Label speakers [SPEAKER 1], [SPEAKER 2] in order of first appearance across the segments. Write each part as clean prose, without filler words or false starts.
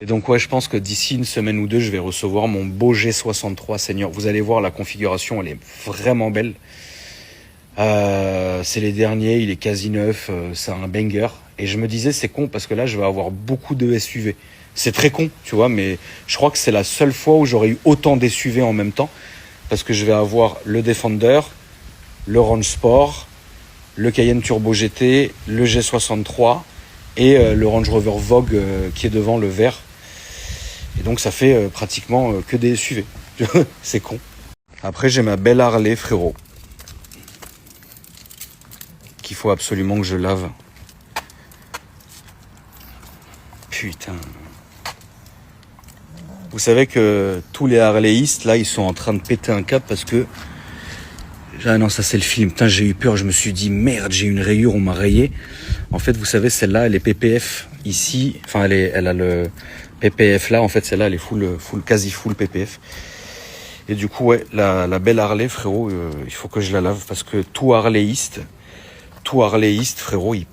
[SPEAKER 1] Et donc ouais, je pense que d'ici une semaine ou deux, je vais recevoir mon beau G63 Senior. Vous allez voir, la configuration, elle est vraiment belle. C'est les derniers, il est quasi neuf, c'est un banger. Et je me disais, c'est con parce que là, je vais avoir beaucoup de SUV. C'est très con, tu vois, mais je crois que c'est la seule fois où j'aurais eu autant de SUV en même temps. Parce que je vais avoir le Defender, le Range Sport, le Cayenne Turbo GT, le G63 et le Range Rover Vogue qui est devant, le vert. Et donc ça fait pratiquement que des SUV. C'est con. Après j'ai ma belle Harley, frérot, qu'il faut absolument que je lave. Putain. Vous savez que tous les Harleyistes là, ils sont en train de péter un câble parce que... Ah non, ça c'est le film. Putain, j'ai eu peur, je me suis dit merde, j'ai une rayure, on m'a rayé. En fait, vous savez, celle-là, elle est PPF ici. Enfin, elle a le PPF là. En fait, celle-là, elle est quasi full PPF. Et du coup, ouais, la belle Harley, frérot, il faut que je la lave parce que tout Harleyiste, frérot, il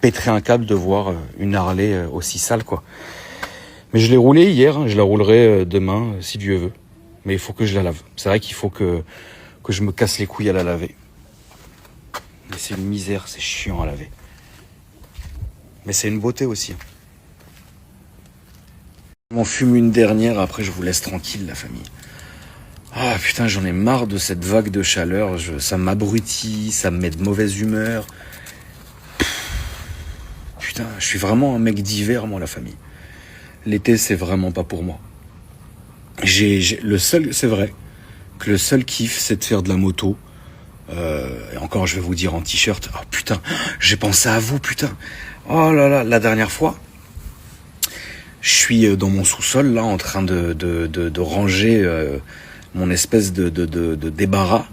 [SPEAKER 1] pèterait un câble de voir une Harley aussi sale, quoi. Mais je l'ai roulée hier, hein, je la roulerai demain, si Dieu veut. Mais il faut que je la lave. C'est vrai qu'il faut que je me casse les couilles à la laver. Mais c'est une misère, c'est chiant à laver. Mais c'est une beauté aussi. Je m'en fume une dernière, après je vous laisse tranquille, la famille. Ah putain, j'en ai marre de cette vague de chaleur. Ça m'abrutit, ça me met de mauvaise humeur. Putain, je suis vraiment un mec d'hiver, moi, la famille. L'été, c'est vraiment pas pour moi. C'est vrai que le seul kiff, c'est de faire de la moto. Et encore, je vais vous dire en t-shirt. Oh putain, j'ai pensé à vous, putain. Oh là là, la dernière fois, je suis dans mon sous-sol, là, en train de ranger mon espèce de débarras.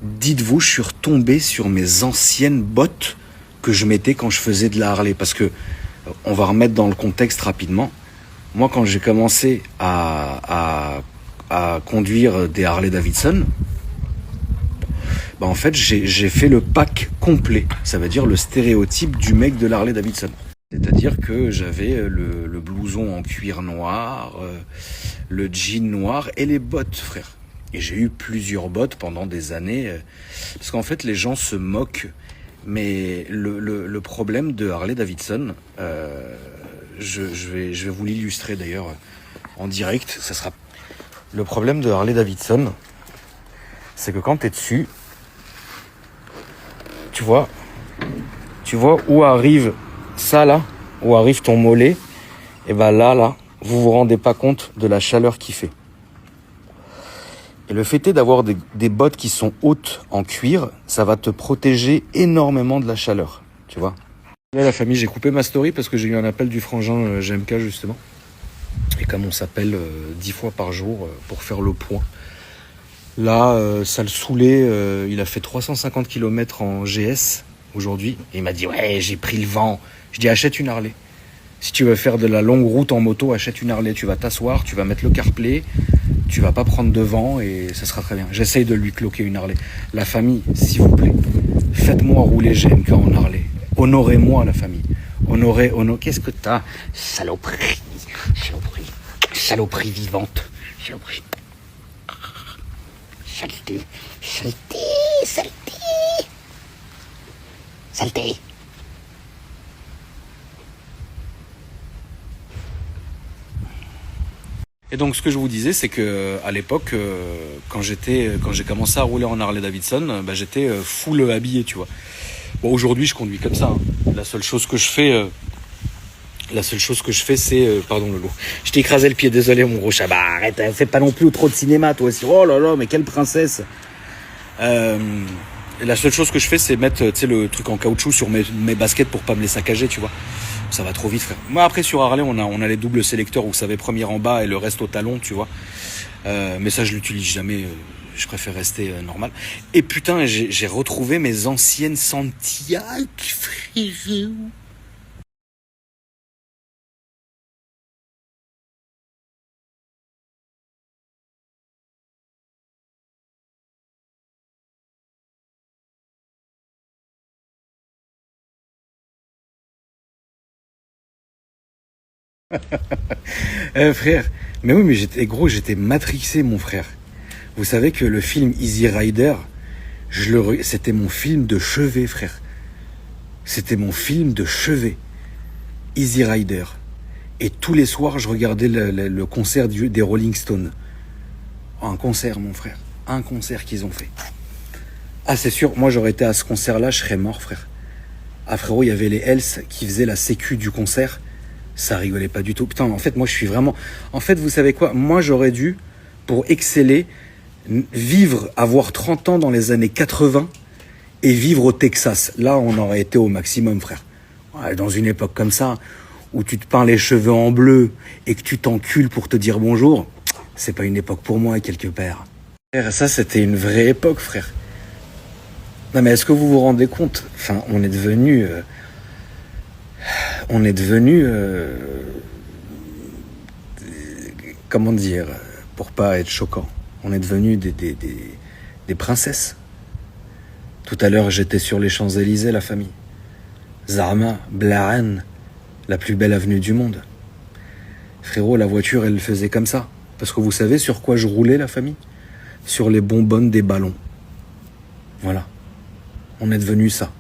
[SPEAKER 1] Dites-vous, je suis retombé sur mes anciennes bottes que je mettais quand je faisais de la Harley. Parce que, on va remettre dans le contexte rapidement. Moi, quand j'ai commencé à conduire des Harley Davidson, bah en fait, j'ai fait le pack complet. Ça veut dire le stéréotype du mec de l'Harley Davidson. C'est-à-dire que j'avais le blouson en cuir noir, le jean noir et les bottes, frère. Et j'ai eu plusieurs bottes pendant des années. Parce qu'en fait, les gens se moquent. Mais le problème de Harley Davidson, je vais vous l'illustrer d'ailleurs en direct. Ça sera... Le problème de Harley Davidson, c'est que quand tu es dessus, tu vois où arrive ça là, où arrive ton mollet, et ben là, vous vous rendez pas compte de la chaleur qu'il fait. Et le fait est d'avoir des bottes qui sont hautes en cuir, ça va te protéger énormément de la chaleur, tu vois. Là, la famille, j'ai coupé ma story parce que j'ai eu un appel du frangin GMK justement. Et comme on s'appelle 10 fois par jour pour faire le point. Là, ça le saoulait, il a fait 350 km en GS aujourd'hui. Et il m'a dit, ouais, j'ai pris le vent. Je dis, achète une Harley. Si tu veux faire de la longue route en moto, achète une Harley. Tu vas t'asseoir, tu vas mettre le CarPlay, tu vas pas prendre de vent et ça sera très bien. J'essaye de lui cloquer une Harley. La famille, s'il vous plaît, faites-moi rouler GMK en Harley. Honorez-moi, la famille. Qu'est-ce que t'as? Saloperie. Saloperie vivante. Saloperie. Saleté. Et donc ce que je vous disais, c'est que à l'époque, quand j'ai commencé à rouler en Harley Davidson, bah, j'étais full habillé, tu vois. Bon, aujourd'hui, je conduis comme ça. Hein. La seule chose que je fais, c'est... pardon, Lolo. Je t'ai écrasé le pied, désolé, mon gros chat. Bah, arrête, fais pas non plus trop de cinéma, toi aussi. Oh là là, mais quelle princesse. La seule chose que je fais, c'est mettre le truc en caoutchouc sur mes baskets pour pas me les saccager, tu vois. Ça va trop vite, frère. Moi, après, sur Harley, on a les doubles sélecteurs, vous savez, premier en bas et le reste au talon, tu vois. Mais ça, je l'utilise jamais. Je préfère rester normal. Et putain, j'ai retrouvé mes anciennes Santiago, frérot. Frère, mais oui, mais j'étais matrixé, mon frère. Vous savez que le film Easy Rider, c'était mon film de chevet, frère. C'était mon film de chevet. Easy Rider. Et tous les soirs, je regardais le concert des Rolling Stones. Un concert, mon frère. Un concert qu'ils ont fait. Ah, c'est sûr, moi j'aurais été à ce concert-là, je serais mort, frère. Ah, frérot, il y avait les Hells qui faisaient la sécu du concert. Ça rigolait pas du tout. Putain, en fait, moi je suis vraiment... En fait, vous savez quoi? Moi j'aurais dû, pour exceller, vivre, avoir 30 ans dans les années 80 et vivre au Texas. Là, on aurait été au maximum, frère. Ouais, dans une époque comme ça, où tu te peins les cheveux en bleu et que tu t'encules pour te dire bonjour, c'est pas une époque pour moi, quelque part. Frère, ça, c'était une vraie époque, frère. Non, mais est-ce que vous vous rendez compte? Enfin, on est devenu... comment dire, pour pas être choquant, on est devenu des princesses. Tout à l'heure, j'étais sur les Champs-Élysées, la famille. Zarma, Blahan, la plus belle avenue du monde. Frérot, la voiture, elle faisait comme ça. Parce que vous savez sur quoi je roulais, la famille? Sur les bonbonnes des ballons. Voilà. On est devenu ça.